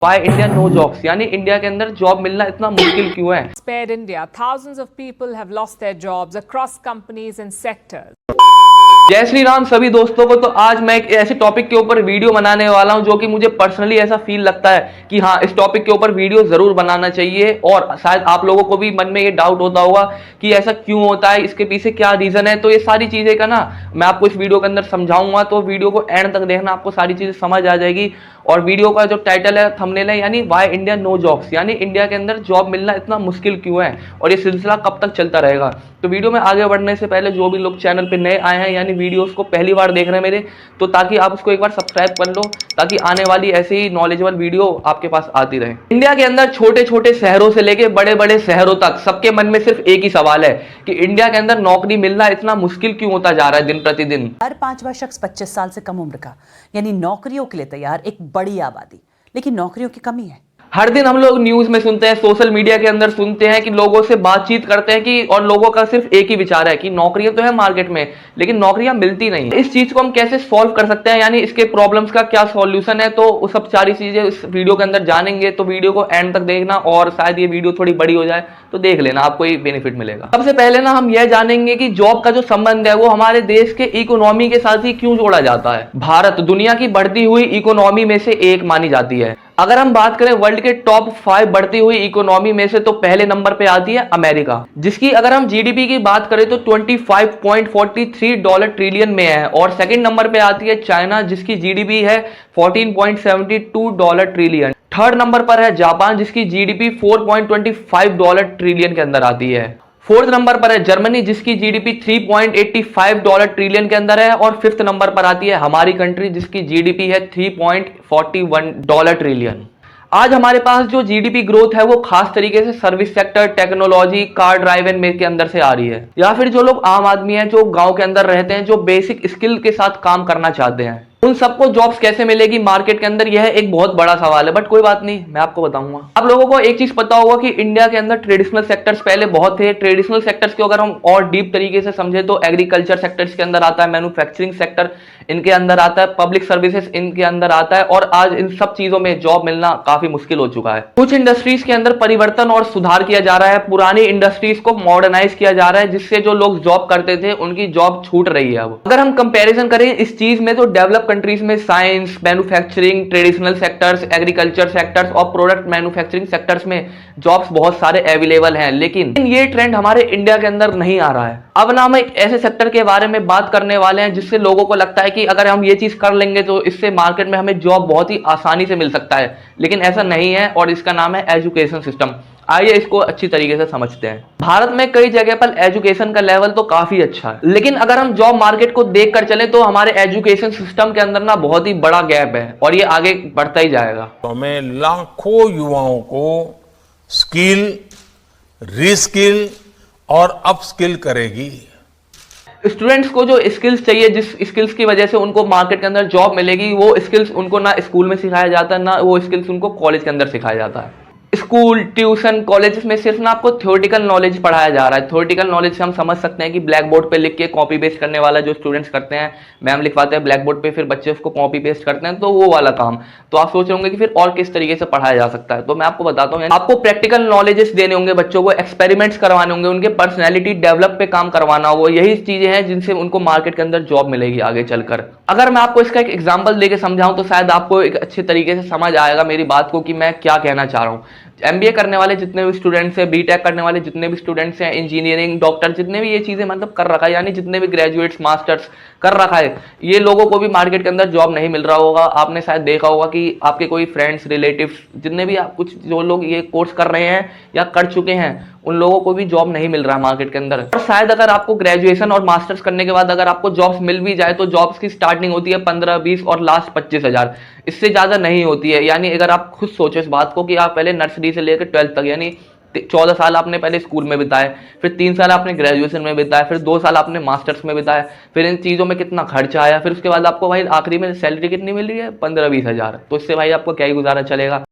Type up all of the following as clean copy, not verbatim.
Why India no jobs? यानी India के अंदर जॉब मिलना इतना मुश्किल क्यों है? Spared India. Thousands of people have lost their jobs across companies and sectors. जय श्री राम सभी दोस्तों को। तो आज मैं एक ऐसे टॉपिक के ऊपर वीडियो बनाने वाला हूं जो कि मुझे पर्सनली ऐसा फील लगता है कि हाँ, इस टॉपिक के ऊपर वीडियो जरूर बनाना चाहिए। और शायद आप लोगों को भी मन में ये डाउट होता होगा कि ऐसा क्यों होता है, इसके पीछे क्या रीजन है। तो ये सारी चीजें का ना मैं आपको इस वीडियो के अंदर समझाऊंगा, तो वीडियो को एंड तक देखना, आपको सारी चीजें समझ आ जाएगी। और वीडियो का जो टाइटल है, थंबनेल है, यानी वाई इंडिया नो जॉब्स, यानी इंडिया के अंदर जॉब मिलना इतना मुश्किल क्यों है और ये सिलसिला कब तक चलता रहेगा। तो वीडियो में आगे बढ़ने से पहले जो भी लोग चैनल पे नए आए हैं, यानी वीडियोस को पहली बार देख रहे हैं मेरे, तो ताकि आप उसको एक बार सब्सक्राइब कर लो, ताकि आने वाली ऐसे ही नॉलेजेबल वीडियो आपके पास आती रहे। इंडिया के अंदर छोटे छोटे शहरों से लेके बड़े बड़े शहरों तक सबके मन में सिर्फ एक ही सवाल है कि इंडिया के अंदर नौकरी मिलना इतना मुश्किल क्यों होता जा रहा है दिन प्रतिदिन। हर पांचवा शख्स 25 साल से कम उम्र का, यानी नौकरियों के लिए तैयार एक बड़ी आबादी, लेकिन नौकरियों की कमी है। हर दिन हम लोग न्यूज में सुनते हैं, सोशल मीडिया के अंदर सुनते हैं कि लोगों से बातचीत करते हैं कि, और लोगों का सिर्फ एक ही विचार है कि नौकरियां तो है मार्केट में, लेकिन नौकरियां मिलती नहीं। इस चीज को हम कैसे सॉल्व कर सकते हैं, यानी इसके प्रॉब्लम्स का क्या सॉल्यूशन है, तो वो सब सारी चीजें इस वीडियो के अंदर जानेंगे। तो वीडियो को एंड तक देखना, और शायद ये वीडियो थोड़ी बड़ी हो जाए तो देख लेना, आपको ये बेनिफिट मिलेगा। सबसे पहले ना हम यह जानेंगे कि जॉब का जो संबंध है वो हमारे देश के इकोनॉमी के साथ ही क्यों जोड़ा जाता है। भारत दुनिया की बढ़ती हुई इकोनॉमी में से एक मानी जाती है। अगर हम बात करें वर्ल्ड के टॉप 5 बढ़ती हुई इकोनॉमी में से, तो पहले नंबर पे आती है अमेरिका, जिसकी अगर हम जीडीपी की बात करें तो $25.43 ट्रिलियन में है। और सेकंड नंबर पे आती है चाइना, जिसकी जीडीपी है $14.72 ट्रिलियन। थर्ड नंबर पर है जापान, जिसकी जीडीपी $4.25 ट्रिलियन के अंदर आती है। फोर्थ नंबर पर है जर्मनी, जिसकी जीडीपी $3.85 ट्रिलियन के अंदर है। और फिफ्थ नंबर पर आती है हमारी कंट्री, जिसकी जीडीपी है $3.41 ट्रिलियन। आज हमारे पास जो जीडीपी ग्रोथ है वो खास तरीके से service sector, technology, car drive में के अंदर से आ रही है, या फिर जो लोग आम आदमी हैं, जो गांव के अंदर रहते हैं, जो बेसिक स्किल के साथ काम करना चाहते हैं, उन सबको जॉब्स कैसे मिलेगी मार्केट के अंदर, यह एक बहुत बड़ा सवाल है। बट कोई बात नहीं, मैं आपको बताऊंगा। आप लोगों को एक चीज पता होगा कि इंडिया के अंदर ट्रेडिशनल सेक्टर्स पहले बहुत थे। ट्रेडिशनल सेक्टर्स को अगर हम और डीप तरीके से समझे तो एग्रीकल्चर सेक्टर्स के अंदर आता है, मैन्युफैक्चरिंग सेक्टर इनके अंदर आता है, पब्लिक सर्विसेज इनके अंदर आता है। और आज इन सब चीजों में जॉब मिलना काफी मुश्किल हो चुका है। कुछ इंडस्ट्रीज के अंदर परिवर्तन और सुधार किया जा रहा है, पुरानी इंडस्ट्रीज को मॉडर्नाइज किया जा रहा है, जिससे जो लोग जॉब करते थे उनकी जॉब छूट रही है। अब अगर हम कंपेरिजन करें इस चीज में, तो डेवलप कंट्रीज में science, manufacturing, traditional sectors, agriculture sectors और प्रोडक्ट मैन्युफैक्चरिंग सेक्टर्स में जॉब्स बहुत सारे अवेलेबल हैं, लेकिन ये ट्रेंड हमारे इंडिया के अंदर नहीं आ रहा है। अब ना हम एक ऐसे सेक्टर के बारे में बात करने वाले हैं जिससे लोगों को लगता है कि अगर हम ये चीज कर लेंगे तो इससे मार्केट में हमें जॉब बहुत ही आसानी से मिल सकता है, लेकिन ऐसा नहीं है। और इसका नाम है एजुकेशन सिस्टम। आइए इसको अच्छी तरीके से समझते हैं। भारत में कई जगह पर एजुकेशन का लेवल तो काफी अच्छा है, लेकिन अगर हम जॉब मार्केट को देखकर चले तो हमारे एजुकेशन सिस्टम के अंदर ना बहुत ही बड़ा गैप है, और ये आगे बढ़ता ही जाएगा। तो हमें लाखों युवाओं को स्किल, रीस्किल और अपस्किल करेगी। स्टूडेंट्स को जो स्किल्स चाहिए, जिस स्किल्स की वजह से उनको मार्केट के अंदर जॉब मिलेगी, वो स्किल्स उनको ना स्कूल में सिखाया जाता है, ना वो स्किल्स उनको कॉलेज के अंदर सिखाया जाता है। स्कूल, ट्यूशन, कॉलेजेस में सिर्फ ना आपको थ्योरेटिकल नॉलेज पढ़ाया जा रहा है। थ्योरेटिकल नॉलेज से हम समझ सकते हैं कि ब्लैक बोर्ड पे लिख के कॉपी पेस्ट करने वाला जो स्टूडेंट्स करते हैं, मैम लिखवाते हैं ब्लैक बोर्ड पे, फिर बच्चे उसको कॉपी पेस्ट करते हैं, तो वो वाला काम। तो आप सोच रहे होंगे कि फिर और किस तरीके से पढ़ाया जा सकता है। तो मैं आपको बताता हूँ, आपको प्रैक्टिकल नॉलेजेस देने होंगे बच्चों को, एक्सपेरिमेंट्स करवाने होंगे, उनके पर्सनैलिटी डेवलप पे काम करवाना होगा। यही चीजें हैं जिनसे उनको मार्केट के अंदर जॉब मिलेगी आगे चलकर। अगर मैं आपको इसका एक एग्जाम्पल देकर समझाऊं तो शायद आपको एक अच्छे तरीके से समझ आएगा मेरी बात को कि मैं क्या कहना चाह रहा हूँ। एमबीए करने वाले जितने भी स्टूडेंट्स हैं, बीटेक करने वाले जितने भी स्टूडेंट्स हैं, इंजीनियरिंग, डॉक्टर, जितने भी ये चीजें मतलब कर रखा है, यानी जितने भी ग्रेजुएट्स, मास्टर्स कर रखा है, ये लोगों को भी मार्केट के अंदर जॉब नहीं मिल रहा होगा। आपने शायद देखा होगा कि आपके कोई फ्रेंड्स, रिलेटिव्स, जितने भी आप कुछ जो लोग ये कोर्स कर रहे हैं या कर चुके हैं, उन लोगों को भी जॉब नहीं मिल रहा है मार्केट के अंदर। और शायद अगर आपको ग्रेजुएशन और मास्टर्स करने के बाद अगर आपको जॉब्स मिल भी जाए तो जॉब्स की स्टार्टिंग होती है 15-20 और लास्ट 25,000, इससे ज्यादा नहीं होती है। यानी अगर आप खुद सोचो इस बात को कि आप पहले नर्सरी से लेकर 12th तक, यानी 14 साल आपने पहले स्कूल में बिताए, फिर 3 साल आपने ग्रेजुएशन में बिताया, फिर 2 साल आपने मास्टर्स में बिताया, फिर इन चीज़ों में कितना खर्चा आया, फिर उसके बाद आपको भाई आखिरी में सैलरी कितनी मिल रही है, 15-20 हज़ार। तो इससे भाई आपको क्या ही गुजारा चलेगा।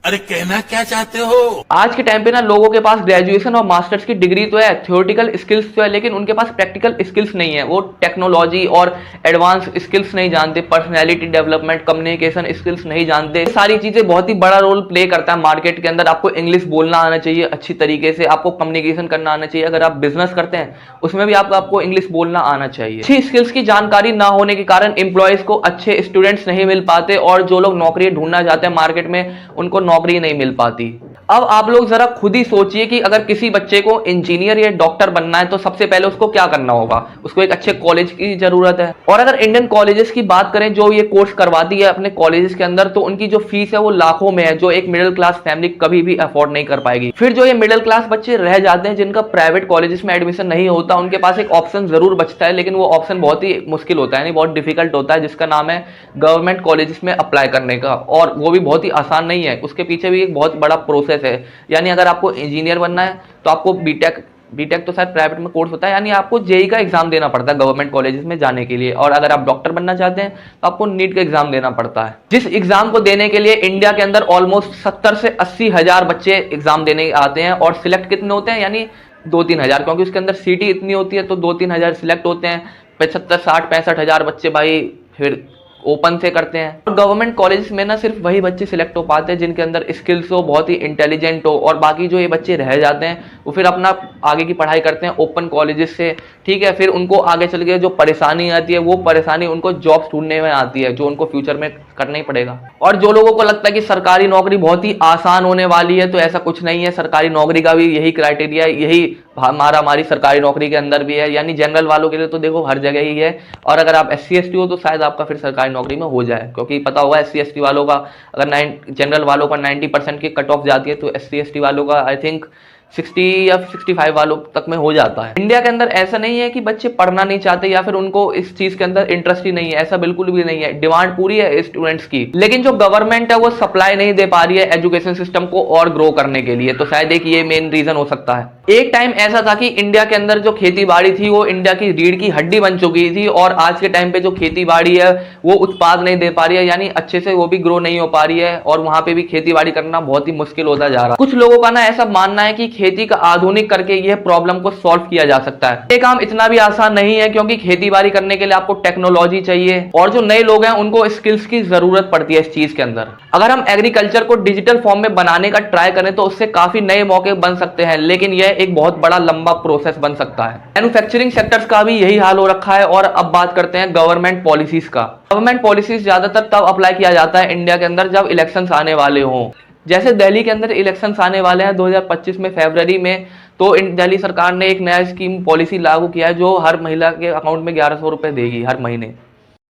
अरे कहना क्या चाहते हो? आज के टाइम पे ना लोगों के पास ग्रेजुएशन और मास्टर्स की डिग्री तो है, थ्योरेटिकल स्किल्स तो है, लेकिन उनके पास प्रैक्टिकल स्किल्स नहीं है। वो टेक्नोलॉजी और एडवांस स्किल्स नहीं जानते, पर्सनैलिटी डेवलपमेंट, कम्युनिकेशन स्किल्स नहीं जानते। सारी चीजें बहुत ही बड़ा रोल प्ले करता है मार्केट के अंदर। आपको इंग्लिश बोलना आना चाहिए अच्छी तरीके से, आपको कम्युनिकेशन करना आना चाहिए। अगर आप बिजनेस करते हैं उसमें भी आपको इंग्लिश बोलना आना चाहिए। अच्छी स्किल्स की जानकारी ना होने के कारण एम्प्लॉयज को अच्छे स्टूडेंट्स नहीं मिल पाते, और जो लोग नौकरी ढूंढना चाहते हैं मार्केट में उनको नौकरी नहीं मिल पाती। अब आप लोग जरा खुद ही सोचिए कि अगर किसी बच्चे को इंजीनियर या डॉक्टर बनना है तो सबसे पहले उसको क्या करना होगा? उसको एक अच्छे कॉलेज की जरूरत है। और अगर इंडियन कॉलेजेस की बात करें जो ये कोर्स करवाती है अपने कॉलेजेस के अंदर, तो उनकी जो फीस है वो लाखों में है, जो एक मिडिल क्लास फैमिली कभी भी अफोर्ड नहीं कर पाएगी। फिर जो ये मिडिल क्लास बच्चे रह जाते हैं जिनका प्राइवेट कॉलेजेस में एडमिशन नहीं होता, उनके पास एक ऑप्शन जरूर बचता है, लेकिन वो ऑप्शन बहुत ही मुश्किल होता है, यानी बहुत डिफिकल्ट होता है, जिसका नाम है गवर्नमेंट कॉलेजेस में अप्लाई करने का। और वो भी बहुत ही आसान नहीं है, उसके पीछे भी एक बहुत बड़ा प्रोसेस है। यानी अगर आपको इंजीनियर बनना है तो आपको बीटेक तो शायद प्राइवेट में कोर्स होता है, यानी आपको जेई का एग्जाम देना पड़ता है गवर्नमेंट कॉलेजेस में जाने के लिए। और अगर आप डॉक्टर बनना चाहते हैं तो आपको नीट का एग्जाम देना पड़ता है, जिस एग्जाम को देने के लिए इंडिया के अंदर ऑलमोस्ट 70 से 80 हजार बच्चे एग्जाम देने आते हैं। और सिलेक्ट कितने होते हैं? यानी 2-3 हजार, क्योंकि उसके अंदर सीटी इतनी होती है, तो 2-3 हजार सिलेक्ट होते हैं। 75, 60, 65 हजार बच्चे भाई फिर ओपन से करते हैं। और गवर्नमेंट कॉलेज में ना सिर्फ वही बच्चे सिलेक्ट हो पाते हैं जिनके अंदर स्किल्स हो, बहुत ही इंटेलिजेंट हो, और बाकी जो ये बच्चे रह जाते हैं वो फिर अपना आगे की पढ़ाई करते हैं ओपन कॉलेजेस से। ठीक है, फिर उनको आगे चल के जो परेशानी आती है वो परेशानी उनको जॉब्स ढूंढने में आती है, जो उनको फ्यूचर में करना ही पड़ेगा। और जो लोगों को लगता है कि सरकारी नौकरी बहुत ही आसान होने वाली है, तो ऐसा कुछ नहीं है। सरकारी नौकरी का भी यही क्राइटेरिया है, यही मारामारी सरकारी नौकरी के अंदर भी है। यानी जनरल वालों के लिए तो देखो हर जगह ही है, और अगर आप SC ST हो तो शायद आपका फिर सरकारी नौकरी में हो जाए, क्योंकि पता होगा SC ST वालों का अगर जनरल वालों का 90% की कट ऑफ जाती है, तो SC ST वालों का आई थिंक 60 या 65 वालों तक में हो जाता है। इंडिया के अंदर ऐसा नहीं है कि बच्चे पढ़ना नहीं चाहते या फिर उनको इस चीज के अंदर इंटरेस्ट ही नहीं है, ऐसा बिल्कुल भी नहीं है। डिमांड पूरी है स्टूडेंट्स की, लेकिन जो गवर्नमेंट है वो सप्लाई नहीं दे पा रही है एजुकेशन सिस्टम को और ग्रो करने के लिए। तो शायद एक ये मेन रीजन हो सकता है। एक टाइम ऐसा था कि इंडिया के अंदर जो खेती बाड़ी थी वो इंडिया की रीढ़ की हड्डी बन चुकी थी, और आज के टाइम पे जो खेती बाड़ी है वो उत्पाद नहीं दे पा रही है, यानी अच्छे से वो भी ग्रो नहीं हो पा रही है, और वहां पे भी खेती बाड़ी करना बहुत ही मुश्किल होता जा रहा है। कुछ लोगों का ना ऐसा मानना है कि खेती का आधुनिक करके यह प्रॉब्लम को सॉल्व किया जा सकता है। ये काम इतना भी आसान नहीं है, क्योंकि खेती बाड़ी करने के लिए आपको टेक्नोलॉजी चाहिए, और जो नए लोग हैं उनको स्किल्स की जरूरत पड़ती है इस चीज के अंदर। अगर हम एग्रीकल्चर को डिजिटल फॉर्म में बनाने का ट्राई करें तो उससे काफी नए मौके बन सकते हैं, लेकिन यह एक बहुत बड़ा लंबा प्रोसेस बन सकता है। मैन्युफैक्चरिंग सेक्टर्स का भी यही हाल हो रखा है। और अब बात करते हैं गवर्नमेंट पॉलिसीज का। गवर्नमेंट पॉलिसीज ज्यादातर तब अप्लाई किया जाता है इंडिया के अंदर जब इलेक्शंस आने वाले हों। जैसे दिल्ली के अंदर इलेक्शंस आने वाले हैं 2025 में फरवरी में, तो दिल्ली सरकार ने एक नया स्कीम पॉलिसी लागू किया है जो हर महिला के अकाउंट में 1100 रुपए देगी हर महीने।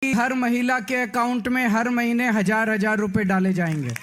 हर महिला के अकाउंट में हर महीने 1000 रुपए डाले जाएंगे।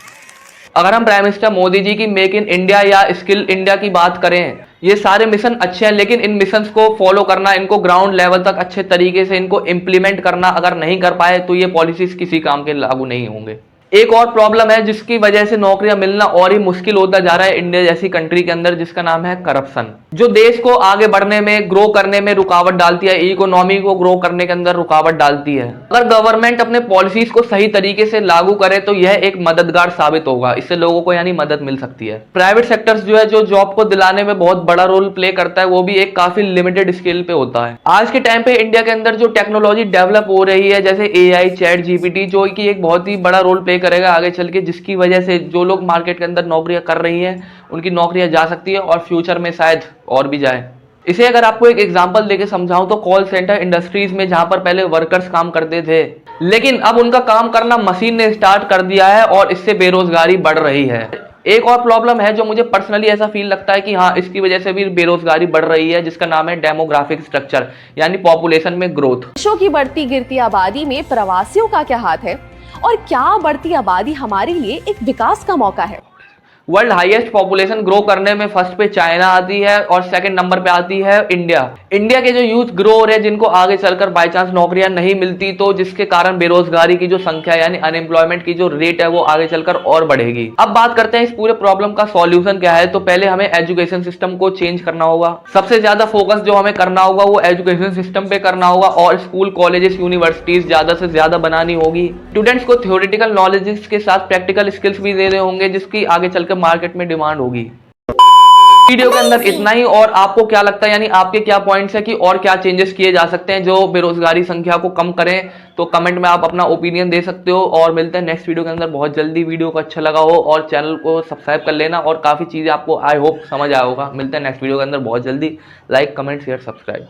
अगर हम प्राइम मिनिस्टर मोदी जी की मेक इन इंडिया या स्किल इंडिया की बात करें, ये सारे मिशन अच्छे हैं, लेकिन इन मिशंस को फॉलो करना, इनको ग्राउंड लेवल तक अच्छे तरीके से इनको इम्प्लीमेंट करना अगर नहीं कर पाए तो ये पॉलिसीज किसी काम के लागू नहीं होंगे। एक और प्रॉब्लम है जिसकी वजह से नौकरियां मिलना और ही मुश्किल होता जा रहा है इंडिया जैसी कंट्री के अंदर, जिसका नाम है करप्शन, जो देश को आगे बढ़ने में, ग्रो करने में रुकावट डालती है, इकोनॉमी को ग्रो करने के अंदर रुकावट डालती है। अगर गवर्नमेंट अपने पॉलिसीज को सही तरीके से लागू करे तो यह एक मददगार साबित होगा, इससे लोगों को यानी मदद मिल सकती है। प्राइवेट सेक्टर्स जो है, जो जॉब को दिलाने में बहुत बड़ा रोल प्ले करता है, वो भी एक काफी लिमिटेड स्केल पे होता है। आज के टाइम पे इंडिया के अंदर जो टेक्नोलॉजी डेवलप हो रही है, जैसे AI, ChatGPT, जो कि एक बहुत ही बड़ा रोल प्ले करेगा आगे चल के, जिसकी वजह से जो लोग मार्केट के अंदर नौकरियां कर रही हैं उनकी नौकरियां जा सकती है और फ्यूचर में शायद और भी जाए। इसे अगर आपको एक एग्जांपल देके समझाऊं तो कॉल सेंटर इंडस्ट्रीज में जहां पर पहले वर्कर्स काम करते थे, लेकिन अब उनका काम करना मशीन ने स्टार्ट कर दिया है और इससे बेरोजगारी बढ़ रही है। एक और प्रॉब्लम है जो मुझे पर्सनली ऐसा फील लगता है कि हाँ, इसकी वजह से भी बेरोजगारी बढ़ रही है, जिसका नाम है डेमोग्राफिक स्ट्रक्चर, यानी पॉपुलेशन में ग्रोथ। देशों की बढ़ती गिरती आबादी में प्रवासियों का क्या हाथ है, और क्या बढ़ती आबादी हमारे लिए एक विकास का मौका है? वर्ल्ड हाईएस्ट पॉपुलेशन ग्रो करने में फर्स्ट पे चाइना आती है और सेकंड नंबर पे आती है इंडिया। इंडिया के जो यूथ ग्रो हो रहे हैं, जिनको आगे चलकर बाय चांस नौकरियां नहीं मिलती, तो जिसके कारण बेरोजगारी की जो संख्या यानी अनएम्प्लॉयमेंट की जो रेट है वो आगे चलकर और बढ़ेगी। अब बात करते हैं इस पूरे प्रॉब्लम का सॉल्यूशन क्या है। तो पहले हमें एजुकेशन सिस्टम को चेंज करना होगा। सबसे ज्यादा फोकस जो हमें करना होगा वो एजुकेशन सिस्टम पे करना होगा और स्कूल, कॉलेजेस, यूनिवर्सिटीज ज्यादा से ज्यादा बनानी होगी। स्टूडेंट्स को थ्योरेटिकल नॉलेज के साथ प्रैक्टिकल स्किल्स भी देने होंगे, जिसकी आगे चलकर मार्केट में डिमांड होगी। वीडियो के अंदर इतना ही। और आपको क्या लगता है, यानी आपके क्या पॉइंट्स है कि और क्या चेंजेस किए जा सकते हैं जो बेरोजगारी संख्या को कम करें, तो कमेंट में आप अपना ओपिनियन दे सकते हो। और मिलते हैं नेक्स्ट वीडियो के अंदर बहुत जल्दी। वीडियो को अच्छा लगा हो और चैनल को सब्सक्राइब कर लेना, और काफी चीजें आपको आई होप समझ आया होगा। मिलते हैं नेक्स्ट वीडियो के अंदर बहुत जल्दी। Like, comment, share, subscribe.